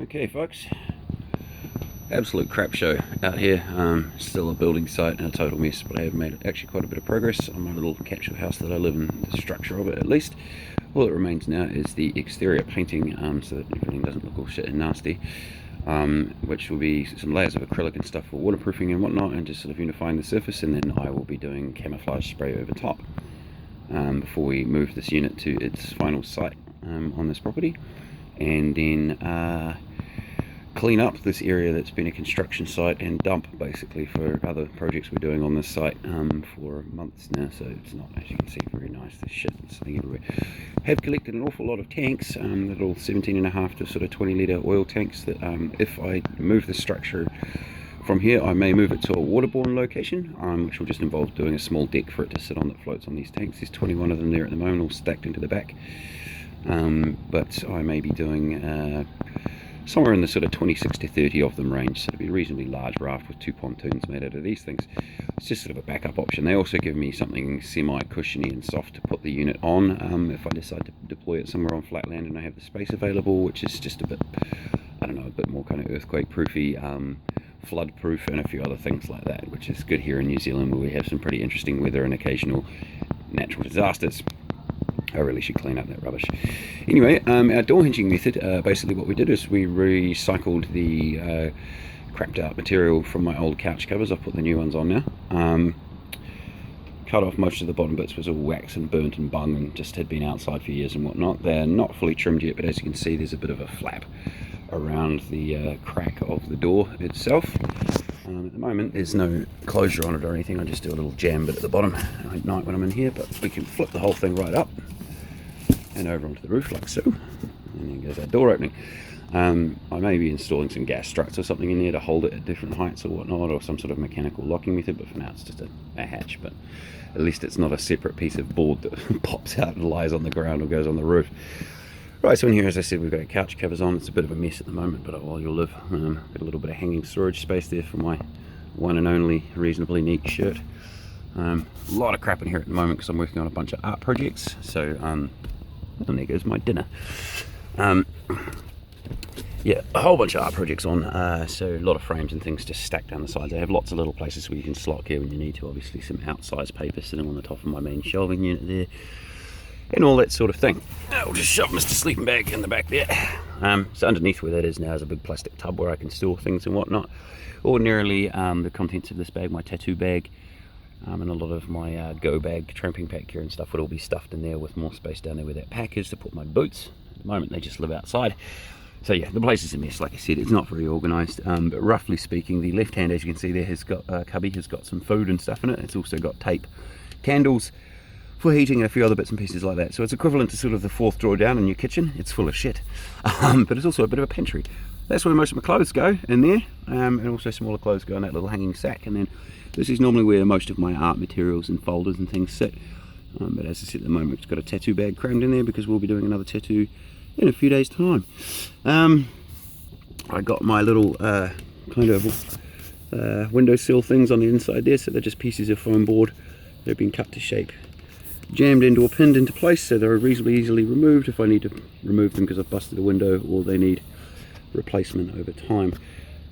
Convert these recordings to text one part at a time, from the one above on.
Okay folks, absolute crap show out here. Still a building site and a total mess, but I have made actually quite a bit of progress on my little capsule house that I live in, the structure of it at least. All that remains now is the exterior painting, so that everything doesn't look all shit and nasty, which will be some layers of acrylic and stuff for waterproofing and whatnot, and just sort of unifying the surface, and then I will be doing camouflage spray over top before we move this unit to its final site on this property, and then clean up this area that's been a construction site and dump basically for other projects we're doing on this site for months now. So it's not, as you can see, very nice. There's shit that's sitting everywhere. Have collected an awful lot of tanks, little 17.5 to sort of 20 litre oil tanks that if I move the structure from here, I may move it to a waterborne location, which will just involve doing a small deck for it to sit on that floats on these tanks. There's 21 of them there at the moment, all stacked into the back. But I may be doing somewhere in the sort of 26 to 30 of them range, so it'll be a reasonably large raft with 2 pontoons made out of these things. It's just sort of a backup option. They also give me something semi-cushiony and soft to put the unit on if I decide to deploy it somewhere on flat land and I have the space available, which is just a bit, I don't know, a bit more kind of earthquake proofy, flood proof, and a few other things like that, which is good here in New Zealand where we have some pretty interesting weather and occasional natural disasters. I really should clean up that rubbish. Anyway, our door hinging method, basically what we did is we recycled the crapped out material from my old couch covers. I've put the new ones on now. Cut off most of the bottom bits, was all wax and burnt and bung and just had been outside for years and whatnot. They're not fully trimmed yet, but as you can see there's a bit of a flap around the crack of the door itself. At the moment there's no closure on it or anything. I just do a little jam bit at the bottom at night when I'm in here, but we can flip the whole thing right up and over onto the roof like so, and then goes our door opening. I may be installing some gas struts or something in there to hold it at different heights or whatnot, or some sort of mechanical locking method, but for now it's just a hatch. But at least it's not a separate piece of board that pops out and lies on the ground or goes on the roof. Right, so in here, as I said, we've got our couch covers on. It's a bit of a mess at the moment, but while you'll live. Got a little bit of hanging storage space there for my one and only reasonably neat shirt. A lot of crap in here at the moment because I'm working on a bunch of art projects. So, and there goes my dinner. Yeah, a whole bunch of art projects on, so a lot of frames and things just stacked down the sides. I have lots of little places where you can slot here when you need to. Obviously some outsized paper sitting on the top of my main shelving unit there, and all that sort of thing. I'll just shove Mr. Sleeping Bag in the back there. So underneath where that is now is a big plastic tub where I can store things and whatnot. Ordinarily, the contents of this bag, my tattoo bag, and a lot of my go bag, tramping pack gear and stuff would all be stuffed in there, with more space down there where that pack is to put my boots. At the moment they just live outside. So yeah, the place is a mess. Like I said, it's not very organised, but roughly speaking, the left hand, as you can see there, has got a cubby, has got some food and stuff in it. It's also got tape, candles for heating, and a few other bits and pieces like that. So it's equivalent to sort of the fourth drawer down in your kitchen. It's full of shit, but it's also a bit of a pantry. That's where most of my clothes go, in there, and also smaller clothes go in that little hanging sack. And then this is normally where most of my art materials and folders and things sit. But as I said, at the moment it's got a tattoo bag crammed in there because we'll be doing another tattoo in a few days time. I got my little kind of windowsill things on the inside there, so they're just pieces of foam board that have been cut to shape, jammed into or pinned into place, so they're reasonably easily removed if I need to remove them because I've busted a window or they need replacement over time.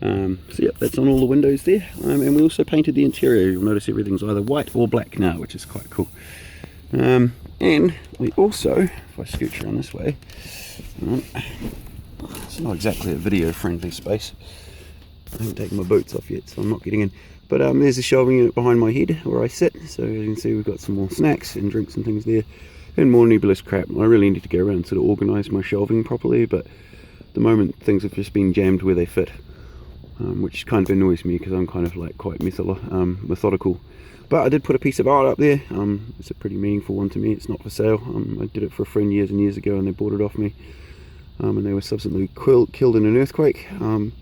So yeah, that's on all the windows there, and we also painted the interior. You'll notice everything's either white or black now, which is quite cool. And we also, if I scooch around this way, it's not exactly a video friendly space. I haven't taken my boots off yet, so I'm not getting in. But there's a shelving unit behind my head where I sit, so as you can see we've got some more snacks and drinks and things there, and more nebulous crap. I really need to go around and sort of organise my shelving properly, but at the moment things have just been jammed where they fit, which kind of annoys me because I'm kind of like quite methodical. But I did put a piece of art up there. It's a pretty meaningful one to me. It's not for sale. I did it for a friend years and years ago and they bought it off me, and they were subsequently killed in an earthquake, and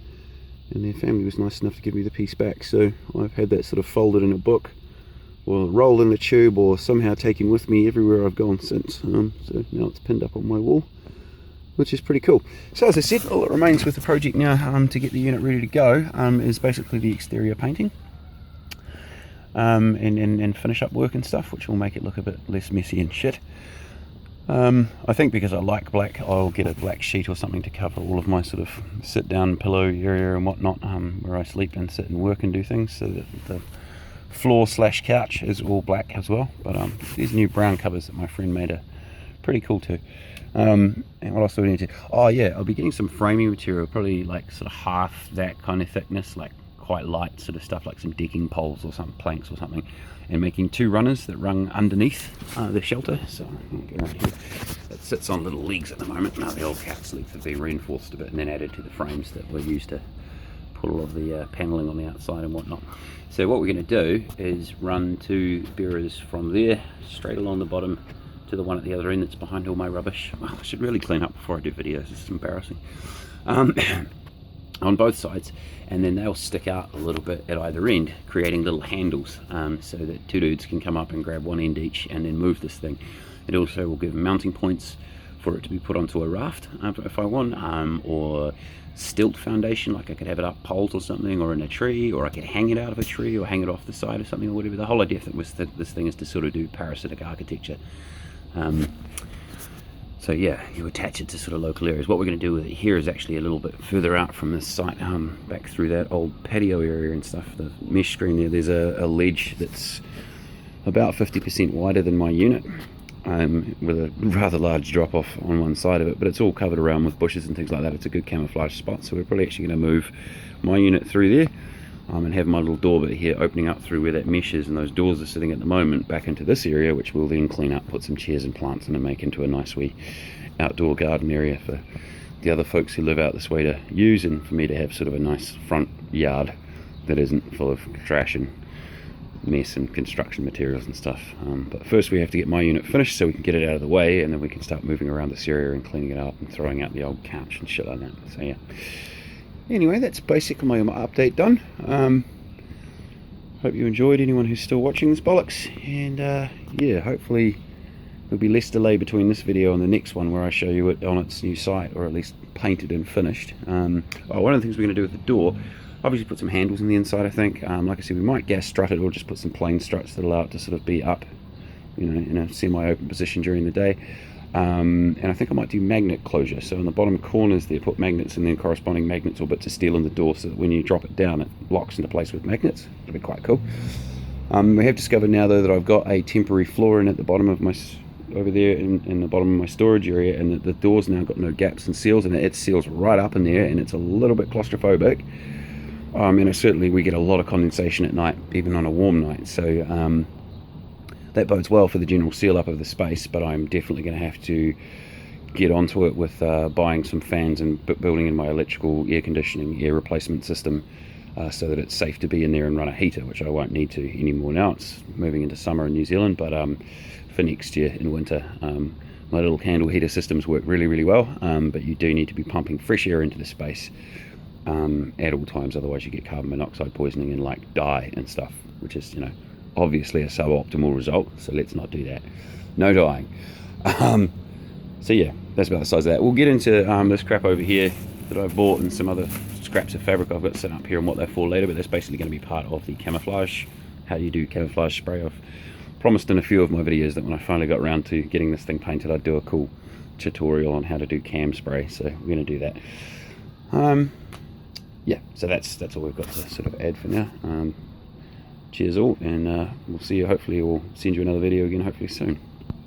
their family was nice enough to give me the piece back. So I've had that sort of folded in a book or rolled in a tube or somehow taken with me everywhere I've gone since. So now it's pinned up on my wall, which is pretty cool. So as I said, all that remains with the project now to get the unit ready to go is basically the exterior painting, and finish up work and stuff, which will make it look a bit less messy and shit. I think because I like black, I'll get a black sheet or something to cover all of my sort of sit down pillow area and whatnot, where I sleep and sit and work and do things, so that the floor / couch is all black as well. But these new brown covers that my friend made are pretty cool too. And what else do we need to, oh yeah, I'll be getting some framing material, probably like sort of half that kind of thickness, like quite light sort of stuff, like some decking poles or some planks or something, and making 2 runners that run underneath the shelter. So I'll get around here. It sits on little legs at the moment. Now the old caps legs have been reinforced a bit and then added to the frames that were used to put all of the paneling on the outside and whatnot. So what we're going to do is run 2 bearers from there straight along the bottom to the one at the other end that's behind all my rubbish. Oh, I should really clean up before I do videos, this is embarrassing. On both sides, and then they'll stick out a little bit at either end, creating little handles, so that 2 dudes can come up and grab one end each and then move this thing. It also will give mounting points for it to be put onto a raft if I want, or stilt foundation, like I could have it up poles or something, or in a tree, or I could hang it out of a tree or hang it off the side or something, or whatever. The whole idea was that this thing is to sort of do parasitic architecture. So yeah, you attach it to sort of local areas. What we're going to do with it here is actually a little bit further out from this site, back through that old patio area and stuff, the mesh screen there. There's a ledge that's about 50% wider than my unit, with a rather large drop off on one side of it, but it's all covered around with bushes and things like that. It's a good camouflage spot, so we're probably actually going to move my unit through there, and have my little door bit here opening up through where that mesh is, and those doors are sitting at the moment, back into this area, which we'll then clean up, put some chairs and plants in, and make into a nice wee outdoor garden area for the other folks who live out this way to use, and for me to have sort of a nice front yard that isn't full of trash and mess and construction materials and stuff. But first we have to get my unit finished so we can get it out of the way, and then we can start moving around this area and cleaning it up and throwing out the old couch and shit like that. So yeah, anyway, that's basically my update done. Hope you enjoyed, anyone who's still watching this bollocks, and yeah, hopefully there'll be less delay between this video and the next one where I show you it on its new site, or at least painted and finished. One of the things we're going to do with the door, obviously put some handles on the inside, I think. Like I said, we might gas strut it, or just put some plain struts that allow it to sort of be up, you know, in a semi-open position during the day. And I think I might do magnet closure, so in the bottom corners there put magnets, and then corresponding magnets or bits of steel in the door, so that when you drop it down it locks into place with magnets. It'll be quite cool. We have discovered now though that I've got a temporary floor in at the bottom of my, over there in the bottom of my storage area, and the door's now got no gaps and seals, and it seals right up in there, and it's a little bit claustrophobic. And certainly we get a lot of condensation at night, even on a warm night, so that bodes well for the general seal up of the space, but I'm definitely going to have to get onto it with buying some fans and building in my electrical air conditioning air replacement system, so that it's safe to be in there and run a heater, which I won't need to anymore now. It's moving into summer in New Zealand, but for next year in winter, my little candle heater systems work really well, but you do need to be pumping fresh air into the space at all times, otherwise you get carbon monoxide poisoning and like dye and stuff, which is, you know, obviously a suboptimal result, so let's not do that. No dying. So yeah, that's about the size of that. We'll get into this crap over here that I bought, and some other scraps of fabric I've got set up here and what they're for later, but that's basically going to be part of the camouflage, how you do camouflage spray. I've promised in a few of my videos that when I finally got around to getting this thing painted, I'd do a cool tutorial on how to do cam spray, so we're going to do that. Yeah, so that's all we've got to sort of add for now. Cheers all, and we'll see you, hopefully we'll send you another video again hopefully soon.